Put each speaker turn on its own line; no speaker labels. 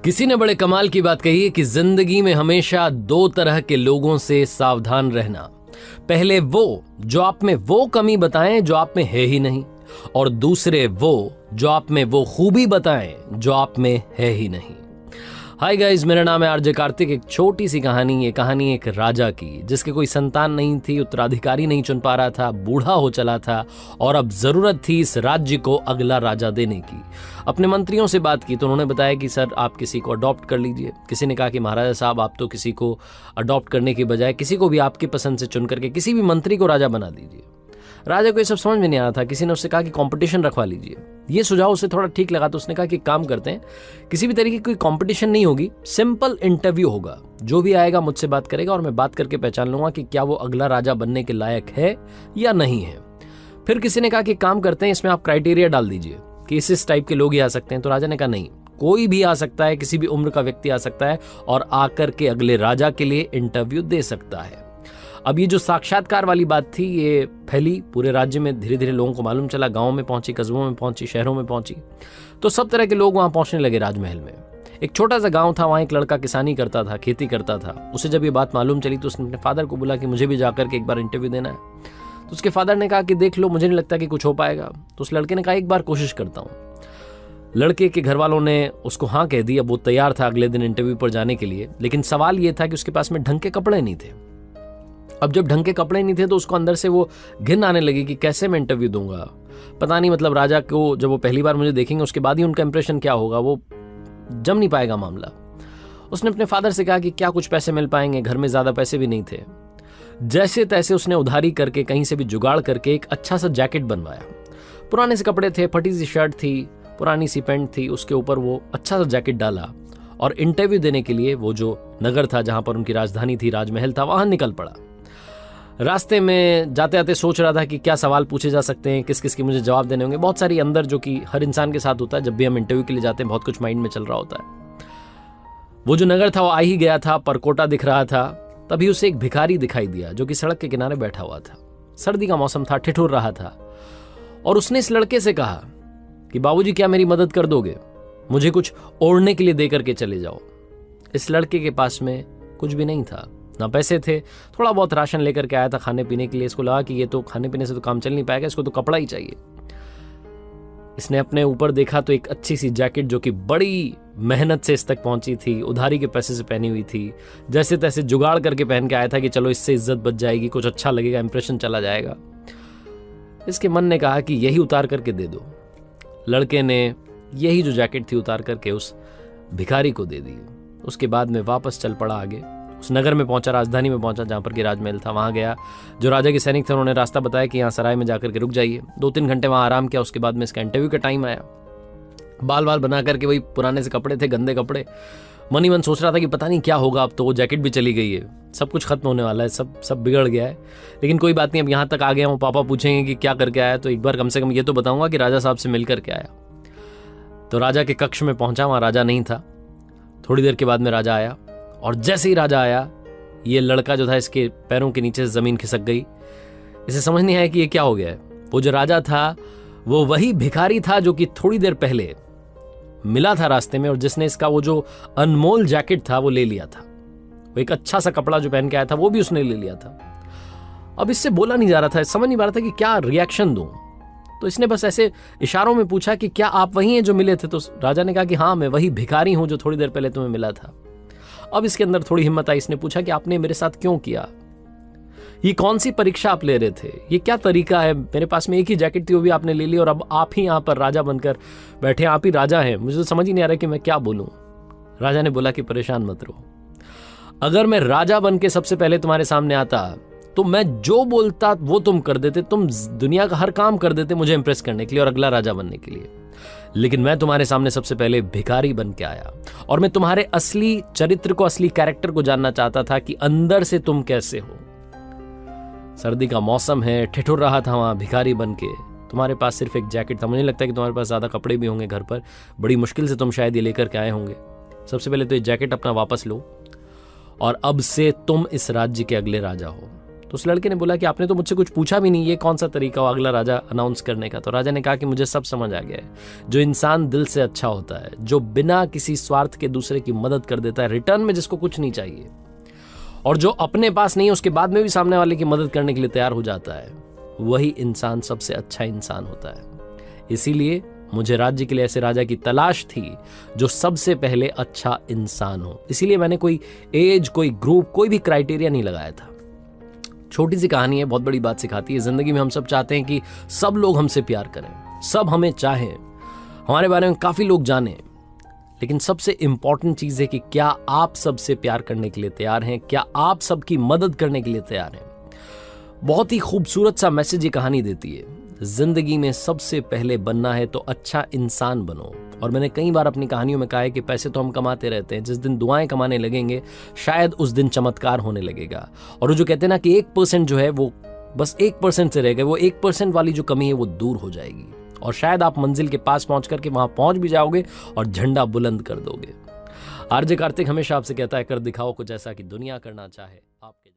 किसी ने बड़े कमाल की बात कही है कि जिंदगी में हमेशा दो तरह के लोगों से सावधान रहना। पहले वो जो आप में वो कमी बताएं जो आप में है ही नहीं, और दूसरे वो जो आप में वो खूबी बताएं जो आप में है ही नहीं। हाय गाइस, मेरा नाम है आरजे कार्तिक। एक छोटी सी कहानी, ये कहानी एक राजा की जिसके कोई संतान नहीं थी, उत्तराधिकारी नहीं चुन पा रहा था, बूढ़ा हो चला था और अब जरूरत थी इस राज्य को अगला राजा देने की। अपने मंत्रियों से बात की तो उन्होंने बताया कि सर आप किसी को अडॉप्ट कर लीजिए। किसी ने कहा कि महाराजा साहब आप तो किसी को अडॉप्ट करने की बजाय किसी को भी आपकी पसंद से चुन करके किसी भी मंत्री को राजा बना दीजिए। राजा को ये सब समझ में नहीं आ रहा था। किसी ने उससे कहा कि कंपटीशन रखवा लीजिए। ये सुझाव उसे थोड़ा ठीक लगा तो उसने कहा कि काम करते हैं, किसी भी तरीके की कोई कंपटीशन नहीं होगी, सिंपल इंटरव्यू होगा। जो भी आएगा मुझसे बात करेगा और मैं बात करके पहचान लूंगा कि क्या वो अगला राजा बनने के लायक है या नहीं है। फिर किसी ने कहा कि काम करते हैं, इसमें आप क्राइटेरिया डाल दीजिए कि इस टाइप के लोग ही आ सकते हैं। तो राजा ने कहा नहीं, कोई भी आ सकता है, किसी भी उम्र का व्यक्ति आ सकता है और आकर के अगले राजा के लिए इंटरव्यू दे सकता है। अब ये जो साक्षात्कार वाली बात थी ये फैली पूरे राज्य में, धीरे धीरे लोगों को मालूम चला, गांव में पहुंची, कस्बों में पहुंची, शहरों में पहुंची, तो सब तरह के लोग वहां पहुंचने लगे राजमहल में। एक छोटा सा गांव था, वहां एक लड़का किसानी करता था, खेती करता था। उसे जब ये बात मालूम चली तो उसने अपने फादर को बोला कि मुझे भी जाकर के एक बार इंटरव्यू देना है। तो उसके फादर ने कहा कि देख लो, मुझे नहीं लगता कि कुछ हो पाएगा। तो उस लड़के ने कहा एक बार कोशिश करता हूँ। लड़के के घर वालों ने उसको हाँ कह दी। अब वो तैयार था अगले दिन इंटरव्यू पर जाने के लिए, लेकिन सवाल ये था कि उसके पास में ढंग के कपड़े नहीं थे। अब जब ढंग के कपड़े नहीं थे तो उसको अंदर से वो घिन आने लगी कि कैसे मैं इंटरव्यू दूंगा, पता नहीं मतलब राजा को जब वो पहली बार मुझे देखेंगे उसके बाद ही उनका इंप्रेशन क्या होगा, वो जम नहीं पाएगा मामला। उसने अपने फादर से कहा कि क्या कुछ पैसे मिल पाएंगे, घर में ज्यादा पैसे भी नहीं थे। जैसे तैसे उसने उधारी करके कहीं से भी जुगाड़ करके एक अच्छा सा जैकेट बनवाया। पुराने से कपड़े थे, फटी सी शर्ट थी, पुरानी सी पैंट थी, उसके ऊपर वो अच्छा सा जैकेट डाला और इंटरव्यू देने के लिए वो जो नगर था जहां पर उनकी राजधानी थी, राजमहल था, वहां निकल पड़ा। रास्ते में जाते आते सोच रहा था कि क्या सवाल पूछे जा सकते हैं, किस किस के मुझे जवाब देने होंगे। बहुत सारी अंदर, जो कि हर इंसान के साथ होता है जब भी हम इंटरव्यू के लिए जाते हैं, बहुत कुछ माइंड में चल रहा होता है। वो जो नगर था वो आ ही गया था, परकोटा दिख रहा था। तभी उसे एक भिखारी दिखाई दिया जो कि सड़क के किनारे बैठा हुआ था। सर्दी का मौसम था, ठिठुर रहा था और उसने इस लड़के से कहा कि बाबूजी क्या मेरी मदद कर दोगे, मुझे कुछ ओढ़ने के लिए दे करके चले जाओ। इस लड़के के पास में कुछ भी नहीं था, ना पैसे थे, थोड़ा बहुत राशन लेकर के आया था खाने पीने के लिए। इसको लगा कि ये तो खाने पीने से तो काम चल नहीं पाएगा, इसको तो कपड़ा ही चाहिए। इसने अपने ऊपर देखा तो एक अच्छी सी जैकेट जो कि बड़ी मेहनत से इस तक पहुंची थी, उधारी के पैसे से पहनी हुई थी, जैसे तैसे जुगाड़ करके पहन के आया था कि चलो इससे इज्जत बच जाएगी, कुछ अच्छा लगेगा, इंप्रेशन चला जाएगा। इसके मन ने कहा कि यही उतार करके दे दो। लड़के ने यही जो जैकेट थी उतार करके उस भिखारी को दे दी। उसके बाद में वापस चल पड़ा आगे। उस नगर में पहुंचा, राजधानी में पहुंचा जहां पर कि राजमहल था। वहां गया, जो राजा के सैनिक थे उन्होंने रास्ता बताया कि यहाँ सराय में जाकर के रुक जाइए। 2-3 घंटे वहां आराम किया। उसके बाद में इसका इंटरव्यू का टाइम आया। बाल बाल बना करके, वही पुराने से कपड़े थे, गंदे कपड़े। मन ही मन सोच रहा था कि पता नहीं क्या होगा, अब तो वो जैकेट भी चली गई है, सब कुछ खत्म होने वाला है, सब बिगड़ गया है। लेकिन कोई बात नहीं, अब यहाँ तक आ गया हूँ, पापा पूछेंगे कि क्या करके आया तो एक बार कम से कम ये तो बताऊंगा कि राजा साहब से मिल करके आया। तो राजा के कक्ष में पहुंचा, वहां राजा नहीं था। थोड़ी देर के बाद में राजा आया और जैसे ही राजा आया, ये लड़का जो था इसके पैरों के नीचे से जमीन खिसक गई। इसे समझ नहीं आया कि ये क्या हो गया है। वो जो राजा था वो वही भिखारी था जो कि थोड़ी देर पहले मिला था रास्ते में और जिसने इसका वो जो अनमोल जैकेट था वो ले लिया था। वो एक अच्छा सा कपड़ा जो पहन के आया था वो भी उसने ले लिया था। अब इससे बोला नहीं जा रहा था, समझ नहीं पा रहा था कि क्या रिएक्शन दूं। तो इसने बस ऐसे इशारों में पूछा कि क्या आप वही हैं जो मिले थे। तो राजा ने कहा कि हाँ, मैं वही भिखारी हूं जो थोड़ी देर पहले तुम्हें मिला था। अब इसके अंदर थोड़ी हिम्मत आई। इसने पूछा कि आपने मेरे साथ क्यों किया, ये कौन सी परीक्षा आप ले रहे थे, ये क्या तरीका है, मेरे पास में एक ही जैकेट थी वो भी आपने ले ली और अब आप ही यहाँ पर राजा बनकर बैठे, आप ही राजा हैं। मुझे तो समझ ही नहीं आ रहा कि मैं क्या बोलूं। राजा ने बोला कि परेशान मत रहो, अगर मैं राजा बन के सबसे पहले तुम्हारे सामने आता तो मैं जो बोलता वो तुम कर देते, तुम दुनिया का हर काम कर देते मुझे इंप्रेस करने के लिए और अगला राजा बनने के लिए। लेकिन मैं तुम्हारे सामने सबसे पहले भिखारी बन के आया और मैं तुम्हारे असली चरित्र को, असली कैरेक्टर को जानना चाहता था कि अंदर से तुम कैसे हो। सर्दी का मौसम है, ठिठुर रहा था वहां भिखारी बन के, तुम्हारे पास सिर्फ एक जैकेट था। मुझे नहीं लगता कि तुम्हारे पास ज्यादा कपड़े भी होंगे घर पर, बड़ी मुश्किल से तुम शायद ये लेकर के आए होंगे। सबसे पहले तो ये जैकेट अपना वापस लो और अब से तुम इस राज्य के अगले राजा हो। तो उस लड़के ने बोला कि आपने तो मुझसे कुछ पूछा भी नहीं, ये कौन सा तरीका हो अगला राजा अनाउंस करने का। तो राजा ने कहा कि मुझे सब समझ आ गया है। जो इंसान दिल से अच्छा होता है, जो बिना किसी स्वार्थ के दूसरे की मदद कर देता है, रिटर्न में जिसको कुछ नहीं चाहिए, और जो अपने पास नहीं है उसके बाद में भी सामने वाले की मदद करने के लिए तैयार हो जाता है, वही इंसान सबसे अच्छा इंसान होता है। इसीलिए मुझे राज्य के लिए ऐसे राजा की तलाश थी जो सबसे पहले अच्छा इंसान हो। इसीलिए मैंने कोई एज, कोई ग्रुप, कोई भी क्राइटेरिया नहीं लगाया था। छोटी सी कहानी है, बहुत बड़ी बात सिखाती है। जिंदगी में हम सब चाहते हैं कि सब लोग हमसे प्यार करें, सब हमें चाहें, हमारे बारे में काफी लोग जानें, लेकिन सबसे इंपॉर्टेंट चीज है कि क्या आप सबसे प्यार करने के लिए तैयार हैं, क्या आप सबकी मदद करने के लिए तैयार हैं। बहुत ही खूबसूरत सा मैसेज ये कहानी देती है। जिंदगी में सबसे पहले बनना है तो अच्छा इंसान बनो। और मैंने कई बार अपनी कहानियों में कहा है कि पैसे तो हम कमाते रहते हैं, जिस दिन दुआएं कमाने लगेंगे शायद उस दिन चमत्कार होने लगेगा। और वो जो कहते हैं ना कि 1% जो है वो बस 1% से रह गए, वो 1% वाली जो कमी है वो दूर हो जाएगी, और शायद आप मंजिल के पास पहुंच करके वहां पहुंच भी जाओगे और झंडा बुलंद कर दोगे। आरजे कार्तिक हमेशा आपसे कहता है, कर दिखाओ कुछ ऐसा कि दुनिया करना चाहे आपके।